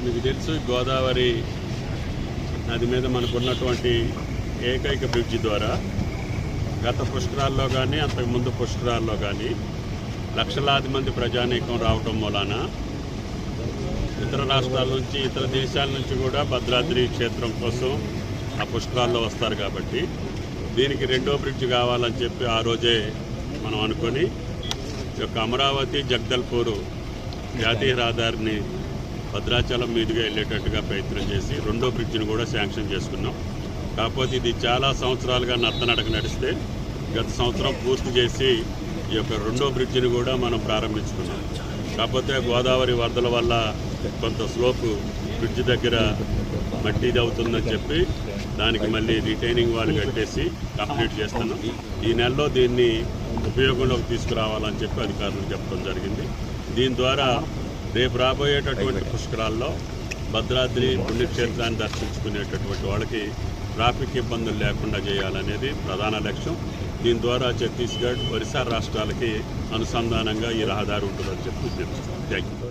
మీకు తెలుసు గోదావరి నది మీద మనకున్నటువంటి ఏకైక బ్రిడ్జి ద్వారా గత పుష్కరాల్లో కానీ అంతకుముందు పుష్కరాల్లో కానీ లక్షలాది మంది ప్రజానీకం రావటం మూలాన ఇతర రాష్ట్రాల నుంచి ఇతర దేశాల నుంచి కూడా భద్రాద్రి క్షేత్రం కోసం ఆ పుష్కరాల్లో వస్తారు. కాబట్టి దీనికి రెండో బ్రిడ్జి కావాలని చెప్పి ఆ రోజే మనం అనుకొని ఈ యొక్క అమరావతి జగదల్పూర్ జాతీయ రహదారిని భద్రాచలం మీదుగా వెళ్ళేటట్టుగా ప్రయత్నం చేసి రెండో బ్రిడ్జిని కూడా శాంక్షన్ చేసుకున్నాం. కాకపోతే ఇది చాలా సంవత్సరాలుగా నత్తనడక నడిస్తే గత సంవత్సరం పూర్తి చేసి ఈ యొక్క రెండో బ్రిడ్జిని కూడా మనం ప్రారంభించుకున్నాం. కాకపోతే గోదావరి వరదల వల్ల కొంత స్లోపు బ్రిడ్జి దగ్గర మట్టిది అవుతుందని చెప్పి దానికి మళ్ళీ రిటైనింగ్ వాళ్ళు కట్టేసి కంప్లీట్ చేస్తున్నాం. ఈ నెలలో దీన్ని ఉపయోగంలోకి తీసుకురావాలని చెప్పి అధికారులు చెప్పడం జరిగింది. దీని ద్వారా రేపు రాబోయేటటువంటి పుష్కరాల్లో భద్రాద్రి పుణ్యక్షేత్రాన్ని దర్శించుకునేటటువంటి వాళ్ళకి ట్రాఫిక్ ఇబ్బందులు లేకుండా చేయాలనేది ప్రధాన లక్ష్యం. దీని ద్వారా ఛత్తీస్గఢ్, ఒరిస్సా రాష్ట్రాలకి అనుసంధానంగా ఈ రహదారి ఉంటుందని చెప్పి తెలుస్తుంది. Thank you.